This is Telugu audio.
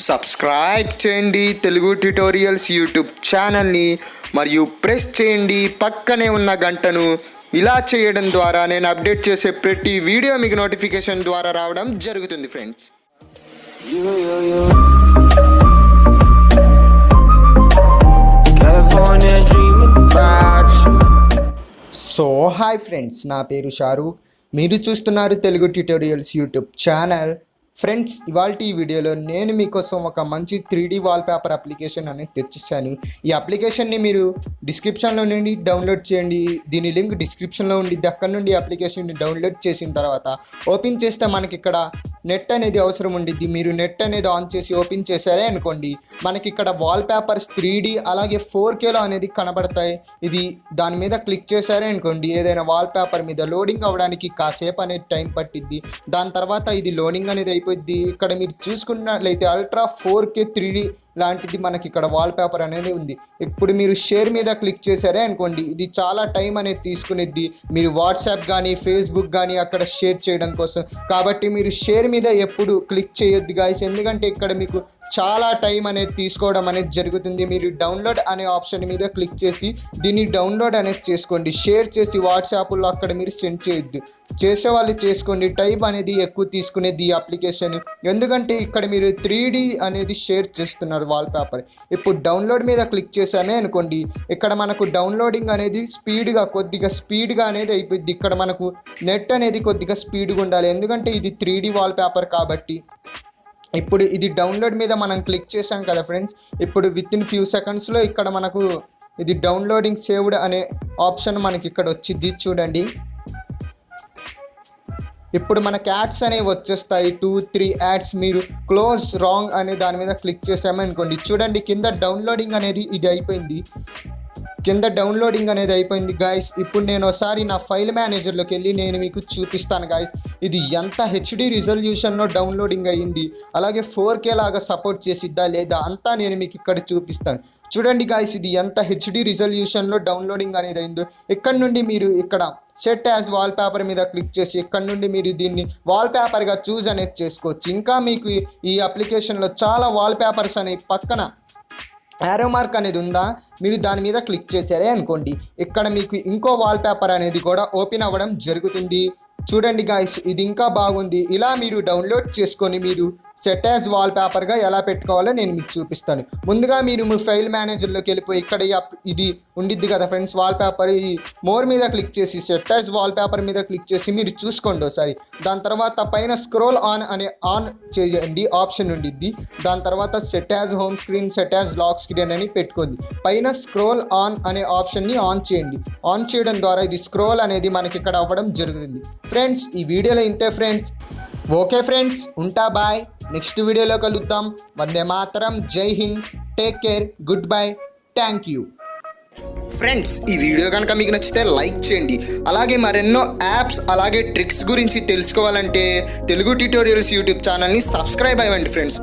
సబ్స్క్రైబ్ చేయండి తెలుగు ట్యుటోరియల్స్ యూట్యూబ్ ఛానల్ని మరియు ప్రెస్ చేయండి పక్కనే ఉన్న గంటను. ఇలా చేయడం ద్వారా నేను అప్డేట్ చేసే ప్రతి వీడియో మీకు నోటిఫికేషన్ ద్వారా రావడం జరుగుతుంది ఫ్రెండ్స్. సో హాయ్ ఫ్రెండ్స్, నా పేరు షారూక్. మీరు చూస్తున్నారు Telugu tutorials YouTube channel. Friends, ఇవాళ ఈ వీడియోలో నేను మీకోసం ఒక మంచి 3D వాల్పేపర్ అప్లికేషన్ అనేది తెచ్చిస్తాను. ఈ అప్లికేషన్ని మీరు డిస్క్రిప్షన్లో నుండి డౌన్లోడ్ చేయండి. దీని లింక్ డిస్క్రిప్షన్లో ఉండిద్ది. అక్కడ నుండి అప్లికేషన్ని డౌన్లోడ్ చేసిన తర్వాత ఓపెన్ చేస్తే మనకి ఇక్కడ నెట్ అనేది అవసరం ఉండిద్ది. మీరు నెట్ అనేది ఆన్ చేసి ఓపెన్ చేశారే అనుకోండి, మనకి ఇక్కడ వాల్పేపర్స్ 3D అలాగే 4Kలో అనేది కనబడతాయి. ఇది దాని మీద క్లిక్ చేశారే అనుకోండి, ఏదైనా వాల్పేపర్ మీద లోడింగ్ అవ్వడానికి కాసేపు అనేది టైం పట్టిద్ది. దాని తర్వాత ఇది లోడింగ్ అనేది అయిపోద్ది. ఇక్కడ మీరు చూసుకున్నట్లయితే అల్ట్రా 4K 3D లాంటిది మనకి ఇక్కడ వాల్పేపర్ అనేది ఉంది. ఇప్పుడు మీరు షేర్ మీద క్లిక్ చేశారే అనుకోండి, ఇది చాలా టైం అనేది తీసుకునేది. మీరు వాట్సాప్ కానీ ఫేస్బుక్ కానీ అక్కడ షేర్ చేయడం కోసం. కాబట్టి మీరు షేర్ మీద ఎప్పుడు క్లిక్ చేయొద్దు గాయస్, ఎందుకంటే ఇక్కడ మీకు చాలా టైం అనేది తీసుకోవడం అనేది జరుగుతుంది. మీరు డౌన్లోడ్ అనే ఆప్షన్ మీద క్లిక్ చేసి దీన్ని డౌన్లోడ్ అనేది చేసుకోండి. షేర్ చేసి వాట్సాప్లో అక్కడ మీరు సెండ్ చేయొద్దు. చేసేవాళ్ళు చేసుకోండి. టైం అనేది ఎక్కువ తీసుకునేది ఈ అప్లికేషన్, ఎందుకంటే ఇక్కడ మీరు 3D అనేది షేర్ చేస్తున్నారు వాల్పేపర్. ఇప్పుడు డౌన్లోడ్ మీద క్లిక్ చేసామే అనుకోండి, ఇక్కడ మనకు డౌన్లోడింగ్ అనేది కొద్దిగా స్పీడ్గా అనేది అయిపోద్ది. ఇక్కడ మనకు నెట్ అనేది కొద్దిగా స్పీడ్గా ఉండాలి, ఎందుకంటే ఇది 3D వాల్పేపర్ కాబట్టి. ఇప్పుడు ఇది డౌన్లోడ్ మీద మనం క్లిక్ చేసాం కదా ఫ్రెండ్స్, ఇప్పుడు వితిన్ ఫ్యూ సెకండ్స్లో ఇక్కడ మనకు ఇది డౌన్లోడింగ్ సేవ్డ్ అనే ఆప్షన్ మనకి ఇక్కడ వచ్చింది చూడండి. ఇప్పుడు మనకి యాడ్స్ అనేవి వచ్చేస్తాయి, 2-3 యాడ్స్. మీరు క్లోజ్ రాంగ్ అనే దాని మీద క్లిక్ చేసామనుకోండి, చూడండి కింద డౌన్లోడింగ్ అనేది అయిపోయింది గాయస్. ఇప్పుడు నేను ఒకసారి నా ఫైల్ మేనేజర్లోకి వెళ్ళి నేను మీకు చూపిస్తాను గాయస్, ఇది ఎంత హెచ్డి రిజల్యూషన్లో డౌన్లోడింగ్ అయ్యింది, అలాగే 4K లాగా సపోర్ట్ చేసిద్దా లేదా అంతా నేను మీకు ఇక్కడ చూపిస్తాను. చూడండి గాయస్, ఇది ఎంత హెచ్డి రిజల్యూషన్లో డౌన్లోడింగ్ అనేది అయిందో. ఇక్కడ నుండి మీరు ఇక్కడ సెట్ యాజ్ వాల్పేపర్ మీద క్లిక్ చేసి ఇక్కడ నుండి మీరు దీన్ని వాల్పేపర్గా చూజ్ అనేది చేసుకోవచ్చు. ఇంకా మీకు ఈ అప్లికేషన్లో చాలా వాల్పేపర్స్ అనే పక్కన యారో మార్క్ అనేది ఉందా, మీరు దాని మీద క్లిక్ చేశారే అనుకోండి, ఇక్కడ మీకు ఇంకో వాల్పేపర్ అనేది కూడా ఓపెన్ అవ్వడం జరుగుతుంది. చూడండి గాయస్, ఇది ఇంకా బాగుంది. ఇలా మీరు డౌన్లోడ్ చేసుకొని మీరు సెట్ యాజ్ వాల్పేపర్గా ఎలా పెట్టుకోవాలో నేను మీకు చూపిస్తాను. ముందుగా మీరు మీ ఫైల్ మేనేజర్లోకి వెళ్ళిపోయి ఇక్కడ ఇది ఉండిద్ది కదా ఫ్రెండ్స్ వాల్పేపర్, ఈ మోర్ మీద క్లిక్ చేసి సెట్ యాజ్ వాల్పేపర్ మీద క్లిక్ చేసి మీరు చూసుకోండి ఒకసారి. దాని తర్వాత పైన స్క్రోల్ ఆన్ చేయండి ఆప్షన్ ఉండిద్ది. దాని తర్వాత set as home screen, set as lock screen అని పెట్టుకోండి. పైన స్క్రోల్ ఆన్ అనే ఆప్షన్ని ఆన్ చేయండి. ఆన్ చేయడం ద్వారా ఇది స్క్రోల్ అనేది మనకి ఇక్కడ అవ్వడం జరుగుతుంది. ఫ్రెండ్స్, ఈ వీడియోలో ఇంతే ఫ్రెండ్స్. ఓకే ఫ్రెండ్స్, ఉంటా, బాయ్. నెక్స్ట్ వీడియోలో కలుద్దాం. వందే మాతరం, జై Hind, take care, good bye, thank you. Friends, ఈ వీడియో కనుక మీకు నచ్చితే లైక్ చేయండి. అలాగే మరెన్నో యాప్స్ అలాగే ట్రిక్స్ గురించి తెలుసుకోవాలంటే తెలుగు ట్యుటోరియల్స్ యూట్యూబ్ ఛానల్ని సబ్స్క్రైబ్ అవ్వండి ఫ్రెండ్స్.